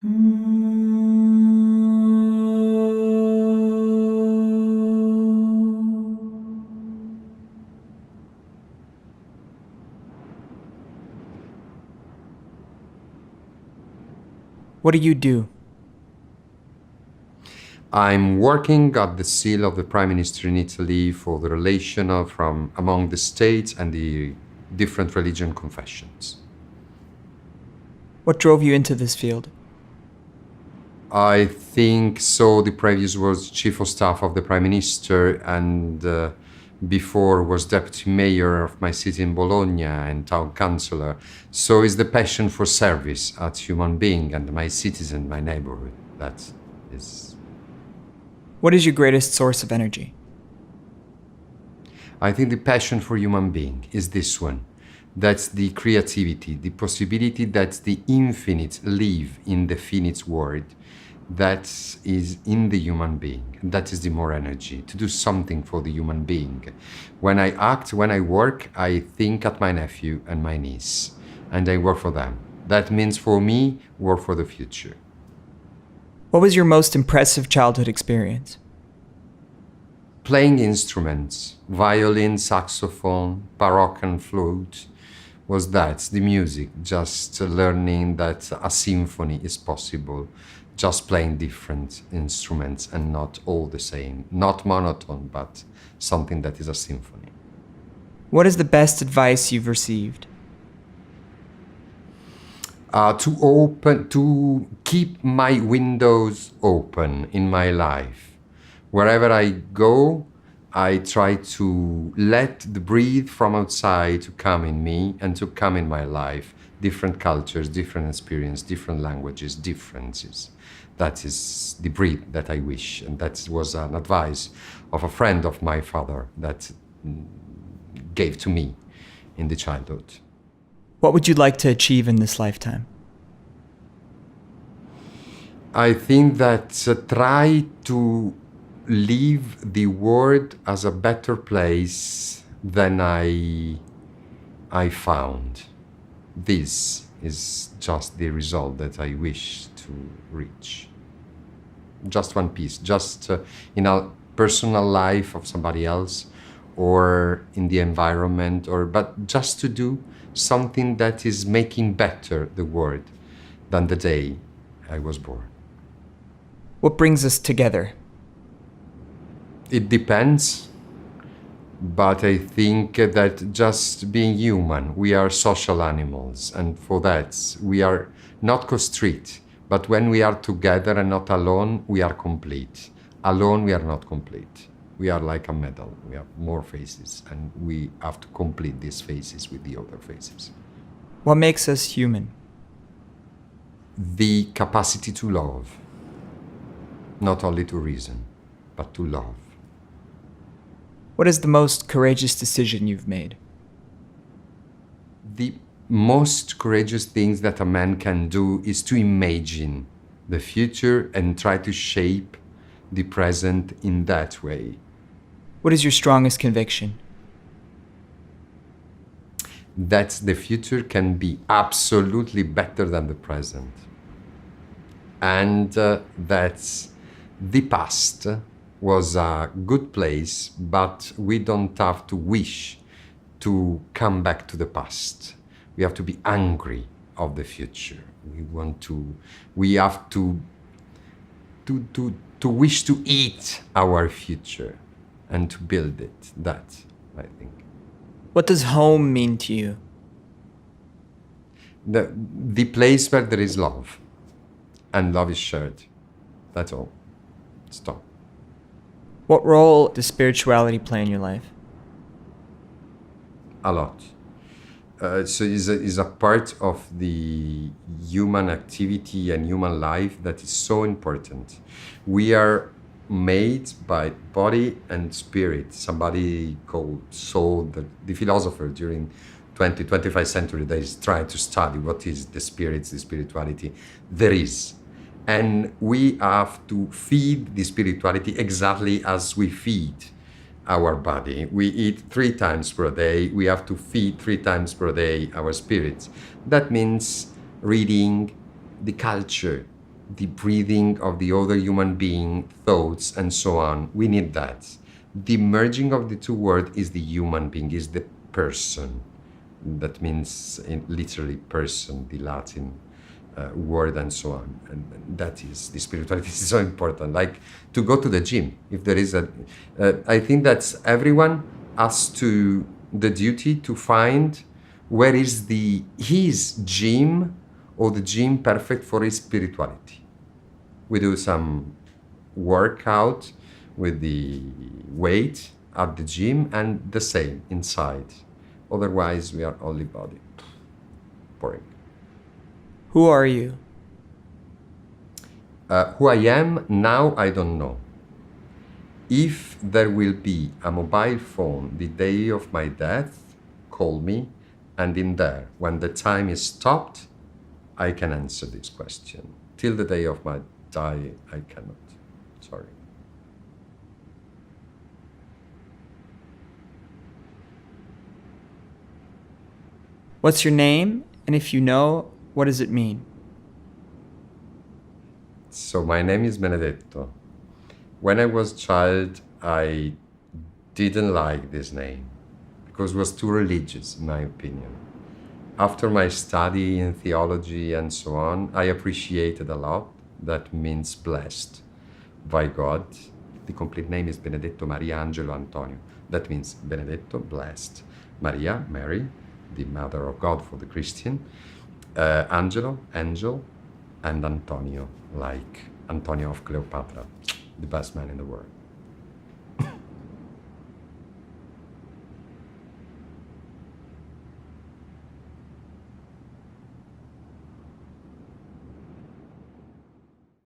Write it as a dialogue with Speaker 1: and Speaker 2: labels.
Speaker 1: What do you do?
Speaker 2: I'm working at the seal of the Prime Minister in Italy for the relation from among the states and the different religion confessions.
Speaker 1: What drove you into this field?
Speaker 2: I think so. The previous was Chief of Staff of the Prime Minister, and before was Deputy Mayor of my city in Bologna and Town Councillor. So it's the passion for service as human being and my citizen, my neighborhood. That is.
Speaker 1: What is your greatest source of energy?
Speaker 2: I think the passion for human being is this one. That's the creativity, the possibility that the infinite live in the finite world. That is in the human being. That is the more energy, to do something for the human being. When I act, when I work, I think at my nephew and my niece, and I work for them. That means for me, work for the future.
Speaker 1: What was your most impressive childhood experience?
Speaker 2: Playing instruments, violin, saxophone, baroque and flute, was that, the music, just learning that a symphony is possible, just playing different instruments and not all the same, not monotone, but something that is a symphony.
Speaker 1: What is the best advice you've received?
Speaker 2: To keep my windows open in my life. Wherever I go, I try to let the breeze from outside to come in me and to come in my life. Different cultures, different experience, different languages, differences. That is the breed that I wish. And that was an advice of a friend of my father that gave to me in the childhood.
Speaker 1: What would you like to achieve in this lifetime?
Speaker 2: I think that try to leave the world as a better place than I found. This is just the result that I wish to reach. Just one piece, just in a personal life of somebody else or in the environment, but just to do something that is making better the world than the day I was born.
Speaker 1: What brings us together?
Speaker 2: It depends, but I think that just being human, we are social animals, and for that we are not constrained, but when we are together and not alone, we are complete. Alone, we are not complete. We are like a medal, we have more faces, and we have to complete these faces with the other faces.
Speaker 1: What makes us human?
Speaker 2: The capacity to love, not only to reason, but to love.
Speaker 1: What is the most courageous decision you've made?
Speaker 2: The most courageous things that a man can do is to imagine the future and try to shape the present in that way.
Speaker 1: What is your strongest conviction?
Speaker 2: That the future can be absolutely better than the present. And that the past was a good place, but we don't have to wish to come back to the past. We have to be angry of the future. We have to wish to eat our future and to build it. That, I think.
Speaker 1: What does home mean to you?
Speaker 2: The place where there is love, and love is shared. That's all. Stop.
Speaker 1: What role does spirituality play in your life?
Speaker 2: A lot. So is a part of the human activity and human life that is so important. We are made by body and spirit. Somebody called Soul, the philosopher during 25th century, that is trying to study what is the spirits, the spirituality. There is. And we have to feed the spirituality exactly as we feed our body. We eat 3 times per day. We have to feed 3 times per day our spirits. That means reading the culture, the breathing of the other human being, thoughts, and so on. We need that. The merging of the two words is the human being, is the person. That means literally person, the Latin word, and so on. And that is, the spirituality is so important. Like to go to the gym, if there is I think that everyone has the duty to find where is his gym, or the gym perfect for his spirituality. We do some workout with the weight at the gym, and the same inside. Otherwise, we are only body. Boring.
Speaker 1: Who are you?
Speaker 2: Who I am now, I don't know. If there will be a mobile phone the day of my death, call me, and in there, when the time is stopped, I can answer this question. Till the day of my die, I cannot. Sorry.
Speaker 1: What's your name? And if you know, what does it mean?
Speaker 2: So my name is Benedetto. When I was a child, I didn't like this name because it was too religious, in my opinion. After my study in theology and so on, I appreciated a lot. That means blessed by God. The complete name is Benedetto Maria Angelo Antonio. That means Benedetto, blessed. Maria, Mary, the mother of God for the Christian. Angelo, angel, and Antonio, like Antonio of Cleopatra, the best man in the world.